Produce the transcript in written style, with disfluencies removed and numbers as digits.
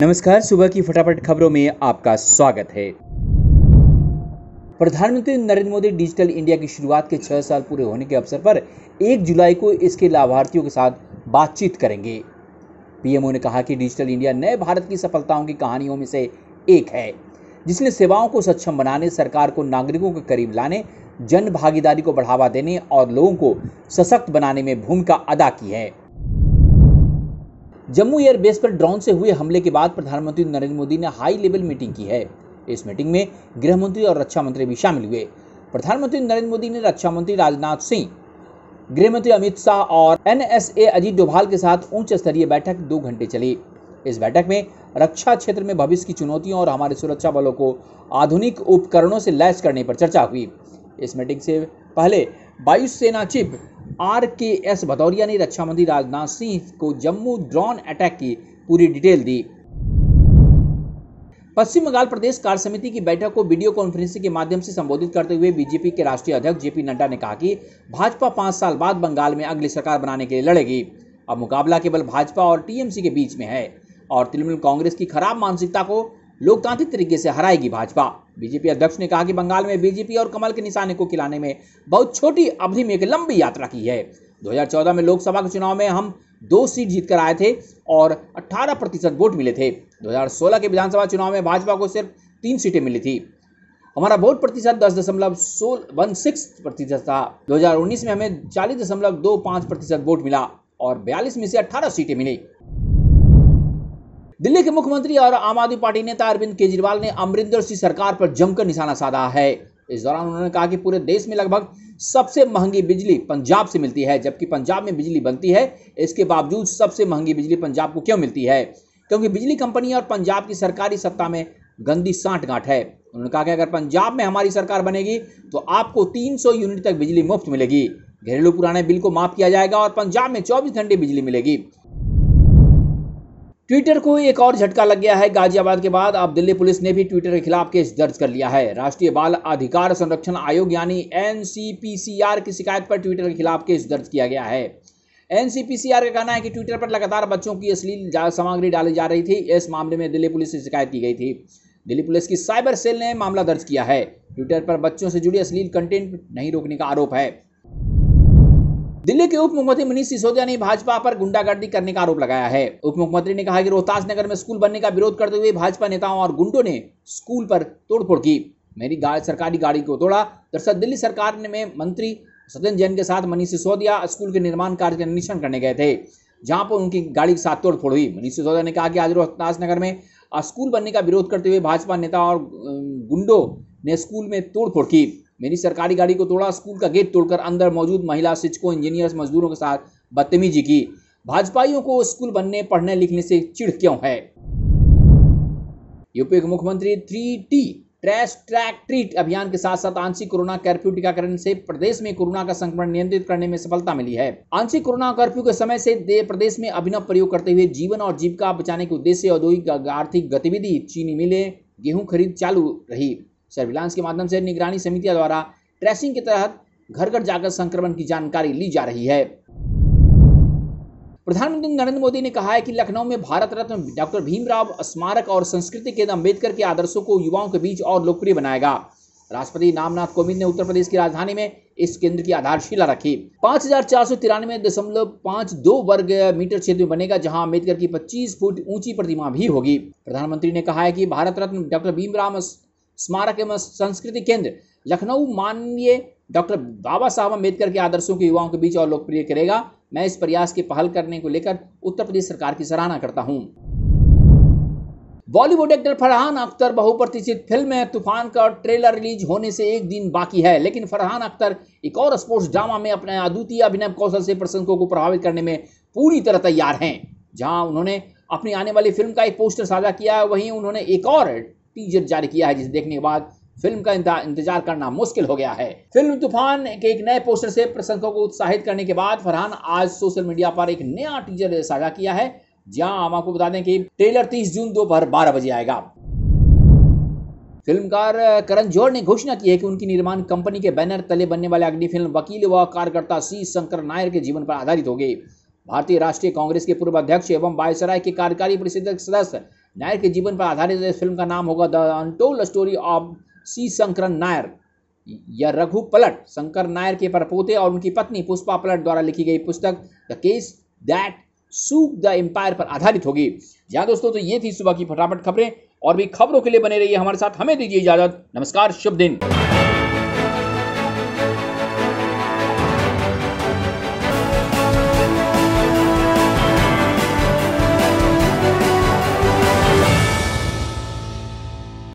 नमस्कार, सुबह की फटाफट खबरों में आपका स्वागत है। प्रधानमंत्री नरेंद्र मोदी डिजिटल इंडिया की शुरुआत के 6 साल पूरे होने के अवसर पर 1 जुलाई को इसके लाभार्थियों के साथ बातचीत करेंगे। पीएमओ ने कहा कि डिजिटल इंडिया नए भारत की सफलताओं की कहानियों में से एक है, जिसने सेवाओं को सक्षम बनाने, सरकार को नागरिकों के करीब लाने, जन भागीदारी को बढ़ावा देने और लोगों को सशक्त बनाने में भूमिका अदा की है। जम्मू एयरबेस पर ड्रोन से हुए हमले के बाद प्रधानमंत्री नरेंद्र मोदी ने हाई लेवल मीटिंग की है। इस मीटिंग में गृह मंत्री और रक्षा मंत्री भी शामिल हुए। प्रधानमंत्री नरेंद्र मोदी ने रक्षा मंत्री राजनाथ सिंह, गृह मंत्री अमित शाह और एनएसए अजीत डोभाल के साथ उच्च स्तरीय बैठक 2 घंटे चली। इस बैठक में रक्षा क्षेत्र में भविष्य की चुनौतियों और हमारे सुरक्षा बलों को आधुनिक उपकरणों से लैस करने पर चर्चा हुई। इस मीटिंग से पहले वायुसेना चीफ RKS भदौरिया ने रक्षा मंत्री राजनाथ सिंह को जम्मू ड्रोन अटैक की पूरी डिटेल दी। पश्चिम बंगाल प्रदेश कार्य समिति की बैठक को वीडियो कॉन्फ्रेंसिंग के माध्यम से संबोधित करते हुए बीजेपी के राष्ट्रीय अध्यक्ष जेपी नड्डा ने कहा कि भाजपा 5 साल बाद बंगाल में अगली सरकार बनाने के लिए लड़ेगी। अब मुकाबला केवल भाजपा और टीएमसी के बीच में है और तृणमूल कांग्रेस की खराब मानसिकता को लोकतांत्रिक तरीके से हराएगी भाजपा। बीजेपी अध्यक्ष ने कहा कि बंगाल में बीजेपी और कमल के निशाने को खिलाने में बहुत छोटी अवधि में एक लंबी यात्रा की है। 2014 में लोकसभा के चुनाव में हम 2 सीट जीतकर आए थे और 18% वोट मिले थे। 2016 के विधानसभा चुनाव में भाजपा को सिर्फ 3 सीटें मिली थी। हमारा वोट प्रतिशत 10.16% था। 2019 में हमें 40.25% वोट मिला और 42 में से 18 सीटें मिली। दिल्ली के मुख्यमंत्री और आम आदमी पार्टी नेता अरविंद केजरीवाल ने अमरिंदर सिंह सरकार पर जमकर निशाना साधा है। इस दौरान उन्होंने कहा कि पूरे देश में लगभग सबसे महंगी बिजली पंजाब से मिलती है, जबकि पंजाब में बिजली बनती है। इसके बावजूद सबसे महंगी बिजली पंजाब को क्यों मिलती है? क्योंकि बिजली कंपनी और पंजाब की सरकारी सत्ता में गंदी सांठगांठ है। उन्होंने कहा कि अगर पंजाब में हमारी सरकार बनेगी तो आपको 300 यूनिट तक बिजली मुफ्त मिलेगी, घरेलू पुराने बिल को माफ किया जाएगा और पंजाब में 24 घंटे बिजली मिलेगी। ट्विटर को एक और झटका लग गया है। गाजियाबाद के बाद अब दिल्ली पुलिस ने भी ट्विटर के खिलाफ केस दर्ज कर लिया है। राष्ट्रीय बाल अधिकार संरक्षण आयोग यानी NCPCR की शिकायत पर ट्विटर के खिलाफ केस दर्ज किया गया है। NCPCR का कहना है कि ट्विटर पर लगातार बच्चों की अश्लील सामग्री डाली जा रही थी। इस मामले में दिल्ली पुलिस से शिकायत की गई थी। दिल्ली पुलिस की साइबर सेल ने मामला दर्ज किया है। ट्विटर पर बच्चों से जुड़ी अश्लील कंटेंट नहीं रोकने का आरोप है। दिल्ली के उप मुख्यमंत्री मनीष सिसोदिया ने भाजपा पर गुंडागर्दी करने का आरोप लगाया है। उप मुख्यमंत्री ने कहा कि रोहतास नगर में स्कूल बनने का विरोध करते हुए भाजपा नेताओं और गुंडों ने स्कूल पर तोड़फोड़ की। मेरी सरकारी गाड़ी को तोड़ा। दरअसल दिल्ली सरकार में मंत्री सत्येंद्र जैन के साथ मनीष सिसोदिया स्कूल के निर्माण कार्य का निरीक्षण करने गए थे, जहां पर उनकी गाड़ी के साथ तोड़फोड़ हुई। मनीष सिसोदिया ने कहा कि आज रोहतास नगर में स्कूल बनने का विरोध करते हुए भाजपा नेता और गुंडों ने स्कूल में तोड़फोड़ की। मेरी सरकारी गाड़ी को तोड़ा, स्कूल का गेट तोड़कर अंदर मौजूद महिला शिक्षकों, इंजीनियर्स, मजदूरों के साथ बदतमीजी की। भाजपाइयों को स्कूल बनने, पढ़ने लिखने से चिढ़ क्यों है? यूपी के मुख्यमंत्री 3T ट्रैश ट्रैक ट्रीट अभियान के साथ साथ आंशिक कोरोना कर्फ्यू टीकाकरण से प्रदेश में कोरोना का संक्रमण नियंत्रित करने में सफलता मिली है। आंशिक कोरोना कर्फ्यू के समय से प्रदेश में अभिनव प्रयोग करते हुए जीवन और जीविका बचाने के उद्देश्य से औद्योगिक आर्थिक गतिविधि, चीनी मिलें, गेहूं खरीद चालू रही। सर्विलांस के माध्यम से निगरानी समितियों द्वारा ट्रेसिंग के तहत घर घर जाकर संक्रमण की जानकारी ली जा रही है। प्रधानमंत्री नरेंद्र मोदी ने कहा है कि लखनऊ में भारत रत्न डॉक्टर भीमराव स्मारक और संस्कृति केंद्र अम्बेडकर के आदर्शों को युवाओं के बीच और लोकप्रिय बनाएगा। राष्ट्रपति रामनाथ कोविंद ने उत्तर प्रदेश की राजधानी में इस केंद्र की आधारशिला रखी। 5493.52 वर्ग मीटर क्षेत्र में बनेगा, जहां अम्बेडकर की 25 फुट ऊंची प्रतिमा भी होगी। प्रधानमंत्री ने कहा है कि भारत रत्न डॉक्टर भीमराव स्मारक एवं संस्कृति केंद्र लखनऊ माननीय डॉक्टर बाबा साहब अम्बेडकर के आदर्शों को युवाओं के बीच और लोकप्रिय करेगा। मैं इस प्रयास की पहल करने को लेकर उत्तर प्रदेश सरकार की सराहना करता हूं। बॉलीवुड एक्टर फरहान अख्तर बहुप्रतीक्षित फिल्म तूफान का ट्रेलर रिलीज होने से एक दिन बाकी है, लेकिन फरहान अख्तर एक और स्पोर्ट्स ड्रामा में अपने अद्वितीय अभिनय कौशल से प्रशंसकों को प्रभावित करने में पूरी तरह तैयार हैं। जहां उन्होंने अपनी आने वाली फिल्म का एक पोस्टर साझा किया है, वहीं उन्होंने एक और टीजर जारी किया है, जिसे देखने के बाद फिल्म का इंतजार करना मुश्किल हो गया है। फिल्म तूफान के एक नए पोस्टर से प्रशंसकों को उत्साहित करने के बाद फरहान आज सोशल मीडिया पर एक नया टीजर साझा किया है, जहां हम आपको बता दें कि ट्रेलर 30 जून दोपहर 12 बजे आएगा। फिल्मकार करण जौहर ने घोषणा की है कि उनकी निर्माण कंपनी के बैनर तले बनने वाले अगली फिल्म वकील व कार्यकर्ता सी शंकर नायर के जीवन पर आधारित होगी। भारतीय राष्ट्रीय कांग्रेस के पूर्व अध्यक्ष एवं वायसराय के कार्यकारी परिषद के सदस्य नायर के जीवन पर आधारित इस फिल्म का नाम होगा द अनटोल्ड स्टोरी ऑफ सी शंकरन नायर। यह रघु पलट शंकर नायर के परपोते और उनकी पत्नी पुष्पा पलट द्वारा लिखी गई पुस्तक the case that shook the empire पर आधारित होगी। जी हाँ दोस्तों, तो ये थी सुबह की फटाफट खबरें। और भी खबरों के लिए बने रहिए हमारे साथ। हमें दीजिए इजाजत। नमस्कार, शुभ दिन।